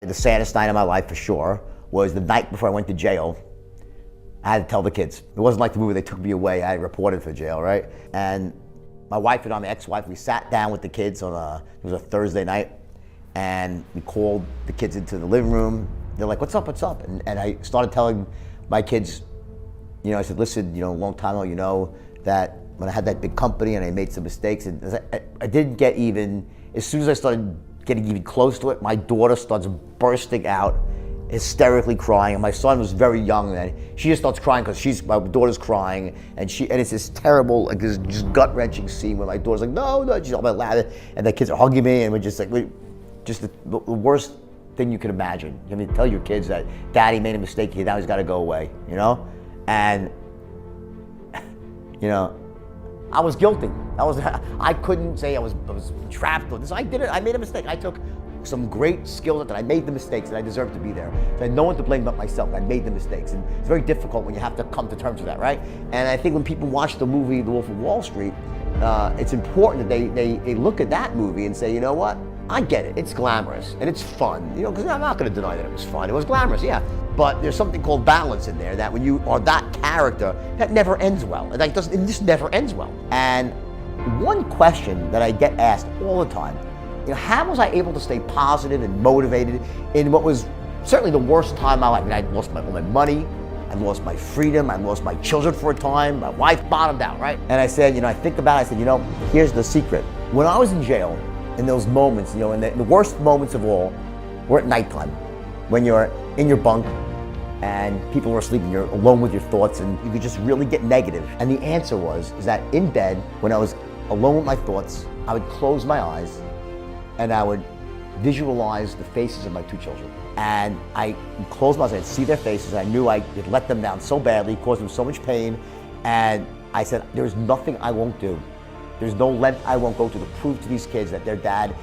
The saddest night of my life for sure was the night before I went to jail. I had to tell the kids. It wasn't like the movie, they took me away, I reported for jail, right? And my wife and I, my ex-wife, we sat down with the kids on it was a Thursday night, and we called the kids into the living room. They're like, what's up, what's up? And I started telling my kids, I said, listen, a long time ago, that when I had that big company and I made some mistakes, and I didn't get even, as soon as I started getting even close to it, my daughter starts bursting out, hysterically crying. And my son was very young then. She just starts crying because my daughter's crying, and it's this terrible, like this just gut-wrenching scene where my daughter's like, no, she's all about laughing, and the kids are hugging me, and we're just like, just the worst thing you can imagine. I mean, tell your kids that daddy made a mistake, now he's got to go away, and I was guilty. I couldn't say I was trapped with this. I did it. I made a mistake. I took some great skills that I made the mistakes, and I deserve to be there. So I had no one to blame but myself. I made the mistakes, and it's very difficult when you have to come to terms with that, right? And I think when people watch the movie The Wolf of Wall Street, it's important that they look at that movie and say, you know what? I get it. It's glamorous and it's fun, because I'm not going to deny that it was fun. It was glamorous, yeah. But there's something called balance in there, that when you are that character, that never ends well. It just never ends well. And one question that I get asked all the time, how was I able to stay positive and motivated in what was certainly the worst time of my life? I mean, I lost all my money, I lost my freedom, I lost my children for a time, my wife bottomed out, right? And I said, I think about it, I said, here's the secret. When I was in jail, in those moments, and the worst moments of all were at nighttime, when you're in your bunk and people are asleep and you're alone with your thoughts and you could just really get negative. And the answer is that in bed, when I was alone with my thoughts, I would close my eyes and I would visualize the faces of my two children. And I would close my eyes, I'd see their faces, and I knew I had let them down so badly, caused them so much pain, and I said, there's nothing I won't do. There's no length I won't go to prove to these kids that their dad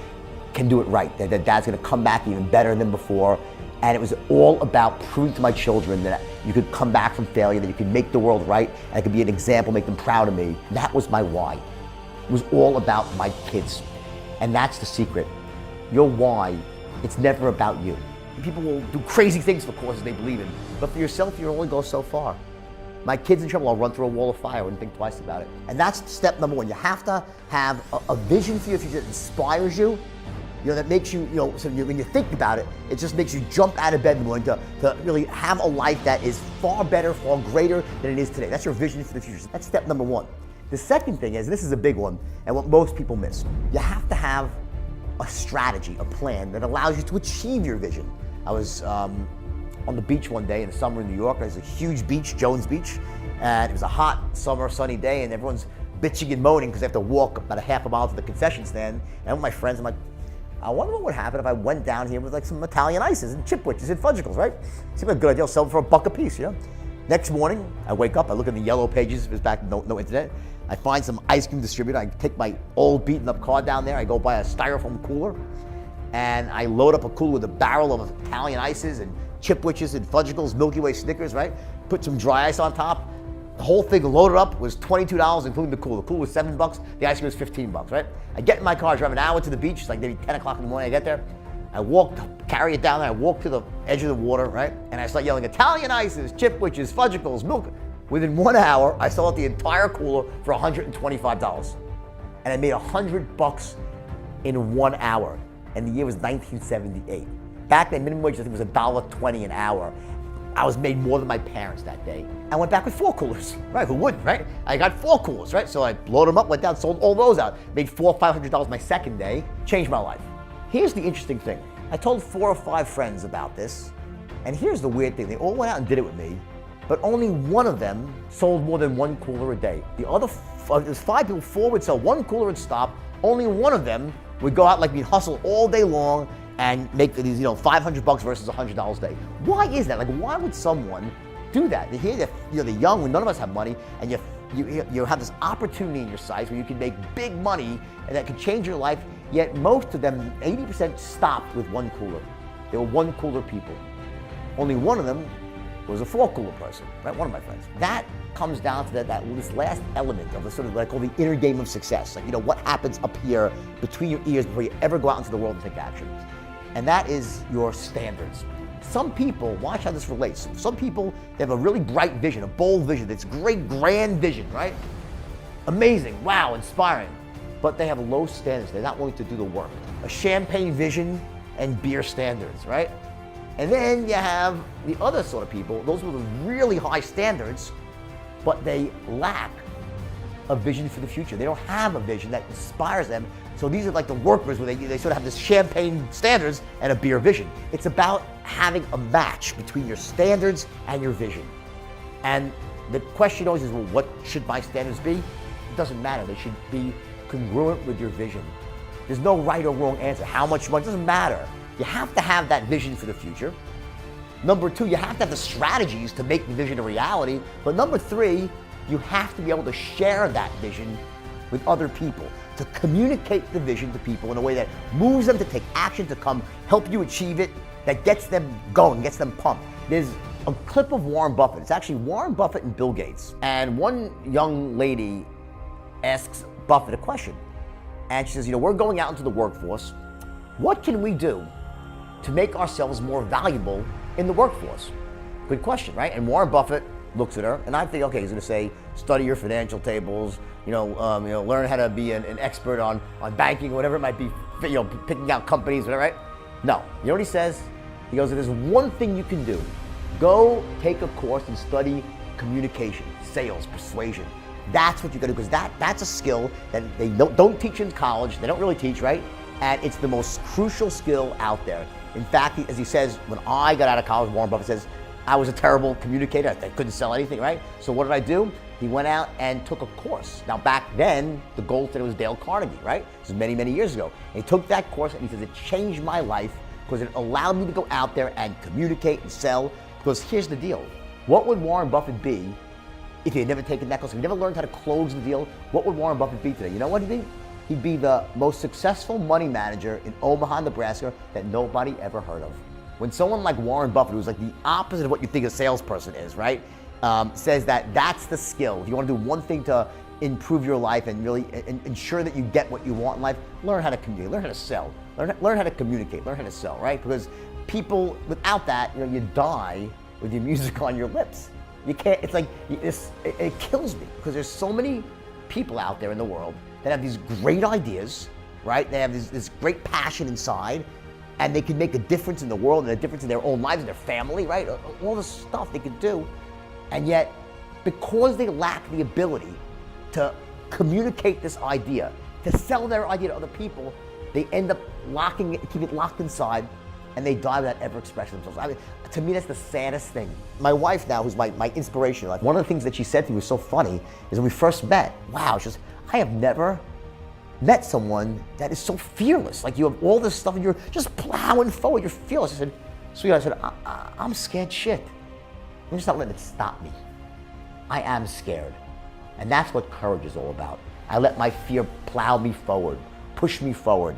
can do it right, that their dad's gonna come back even better than before. And it was all about proving to my children that you could come back from failure, that you could make the world right, and I could be an example, make them proud of me. That was my why. It was all about my kids. And that's the secret. Your why, it's never about you. People will do crazy things for causes they believe in, but for yourself, you only go so far. My kid's in trouble, I'll run through a wall of fire, I wouldn't think twice about it. And that's step number one. You have to have a vision for your future that inspires you, that makes you, when you think about it, it just makes you jump out of bed in the morning to really have a life that is far better, far greater than it is today. That's your vision for the future. That's step number one. The second thing is, this is a big one, and what most people miss, you have to have a strategy, a plan that allows you to achieve your vision. I was on the beach one day in the summer in New York. There's a huge beach, Jones Beach, and it was a hot summer sunny day, and everyone's bitching and moaning because they have to walk about a half a mile to the concession stand. And with my friends, I'm like, I wonder what would happen if I went down here with like some Italian ices and chipwitches and fudgicles, right? Seemed like a good idea. I'll sell them for $1 a piece, Next morning, I wake up, I look in the yellow pages, it was back, no internet. I find some ice cream distributor, I take my old beaten up car down there, I go buy a styrofoam cooler, and I load up a cooler with a barrel of Italian ices and chipwitches and fudgicles, Milky Way Snickers, right? Put some dry ice on top. The whole thing loaded up was $22, including the cooler. The cooler was $7, the ice cream was $15, right? I get in my car, drive an hour to the beach, it's like maybe 10 o'clock in the morning, I get there. I carry it down there, I walk to the edge of the water, right? And I start yelling, Italian ices, chipwitches, fudgicles, milk. Within 1 hour, I sold out the entire cooler for $125. And I made $100 in 1 hour. And the year was 1978. Back then, minimum wage, I think, was $1.20 an hour. I was made more than my parents that day. I went back with 4 coolers, right? Who wouldn't, right? I got 4 coolers, right? So I loaded them up, went down, sold all those out. Made $400 or $500 my second day, changed my life. Here's the interesting thing. I told 4 or 5 friends about this, and here's the weird thing. They all went out and did it with me, but only one of them sold more than 1 cooler a day. The other, there's 5 people, 4 would sell 1 cooler and stop. Only one of them would go out like we'd hustle all day long and make these, $500 versus $100 a day. Why is that? Like, why would someone do that? Here, they're young, when none of us have money, and you have this opportunity in your sights where you can make big money and that could change your life, yet most of them, 80% stopped with 1 cooler. They were 1 cooler people. Only one of them was a 4 cooler person, right? One of my friends. That comes down to this last element of the sort of what I call the inner game of success. Like, what happens up here between your ears before you ever go out into the world and take action. and that is your standards. Some people, watch how this relates. Some people, they have a really bright vision, a bold vision, that's great, grand vision, right? Amazing, wow, inspiring. But they have low standards. They're not willing to do the work. A champagne vision and beer standards, right? And then you have the other sort of people, those with really high standards, but they lack a vision for the future. They don't have a vision that inspires them. So these are like the workers where they sort of have this champagne standards and a beer vision. It's about having a match between your standards and your vision. And the question always is, well, what should my standards be? It doesn't matter. They should be congruent with your vision. There's no right or wrong answer. How much money, it doesn't matter. You have to have that vision for the future. Number two, you have to have the strategies to make the vision a reality. But number three, you have to be able to share that vision with other people, to communicate the vision to people in a way that moves them to take action, to come help you achieve it, that gets them going, gets them pumped. There's a clip of Warren Buffett. It's actually Warren Buffett and Bill Gates. And one young lady asks Buffett a question. And she says, we're going out into the workforce. What can we do to make ourselves more valuable in the workforce? Good question, right? And Warren Buffett looks at her, and I think, okay, he's going to say, study your financial tables, learn how to be an expert on banking, whatever it might be, picking out companies, whatever, right? No, you know what he says? He goes, there's one thing you can do. Go take a course and study communication, sales, persuasion. That's what you got to do, because that's a skill that they don't teach in college. They don't really teach, right? And it's the most crucial skill out there. In fact, as he says, when I got out of college, Warren Buffett says, I was a terrible communicator. I couldn't sell anything, right? So what did I do? He went out and took a course. Now back then, the gold standard was Dale Carnegie, right? This was many, many years ago. And he took that course and he says, it changed my life because it allowed me to go out there and communicate and sell. Because here's the deal. What would Warren Buffett be if he had never taken that course? If he never learned how to close the deal, what would Warren Buffett be today? You know what he'd be? He'd be the most successful money manager in Omaha, Nebraska that nobody ever heard of. When someone like Warren Buffett, who's like the opposite of what you think a salesperson is, right, says that that's the skill. If you want to do one thing to improve your life and really ensure that you get what you want in life, learn how to communicate, learn how to sell, learn how to communicate, learn how to sell, right? Because people, without that, you die with your music on your lips. You can't, it's like, it kills me because there's so many people out there in the world that have these great ideas, right? They have this great passion inside, and they can make a difference in the world and a difference in their own lives and their family, right? All the stuff they could do. And yet, because they lack the ability to communicate this idea, to sell their idea to other people, they end up keep it locked inside, and they die without ever expressing themselves. I mean, to me, that's the saddest thing. My wife now, who's my inspiration, like one of the things that she said to me was so funny, is when we first met, wow, she says, I have never met someone that is so fearless. Like you have all this stuff and you're just plowing forward, you're fearless. I said, sweetheart, I said, I'm scared shit. I'm just not letting it stop me. I am scared. And that's what courage is all about. I let my fear plow me forward, push me forward.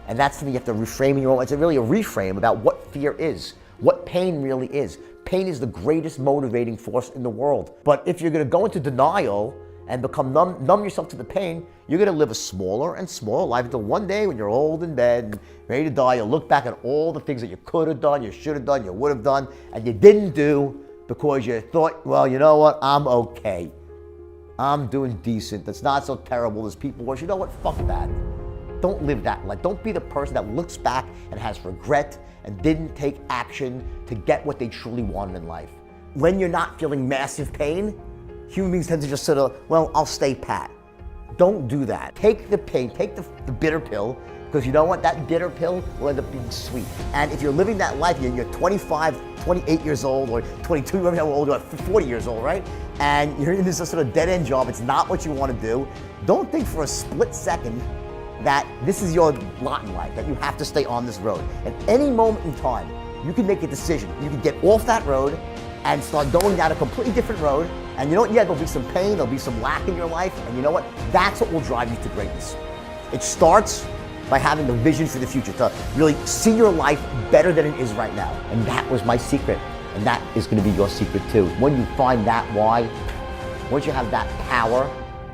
And that's something you have to reframe in your own. It's really a reframe about what fear is, what pain really is. Pain is the greatest motivating force in the world. But if you're gonna go into denial and become numb yourself to the pain, you're gonna live a smaller and smaller life until one day when you're old in bed and ready to die, you'll look back at all the things that you could have done, you should have done, you would have done, and you didn't do because you thought, well, you know what, I'm okay. I'm doing decent, that's not so terrible, there's people worse. You know what, fuck that. Don't live that life. Don't be the person that looks back and has regret and didn't take action to get what they truly wanted in life. When you're not feeling massive pain, human beings tend to just sort of, well, I'll stay pat. Don't do that. Take the pain, take the bitter pill, because you know what? That bitter pill will end up being sweet. And if you're living that life, you're 25, 28 years old, or 22, whatever how old you are, 40 years old, right? And you're in this sort of dead-end job, it's not what you want to do. Don't think for a split second that this is your lot in life, that you have to stay on this road. At any moment in time, you can make a decision. You can get off that road and start going down a completely different road. And you know what? Yeah, there'll be some pain, there'll be some lack in your life. And you know what? That's what will drive you to greatness. It starts by having a vision for the future, to really see your life better than it is right now. And that was my secret. And that is going to be your secret too. When you find that why, once you have that power,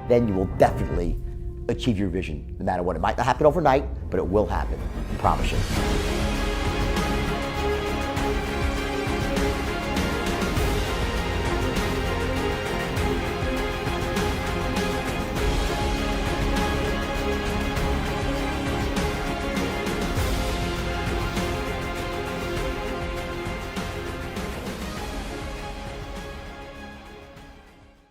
then you will definitely achieve your vision, no matter what. It might not happen overnight, but it will happen. I promise you.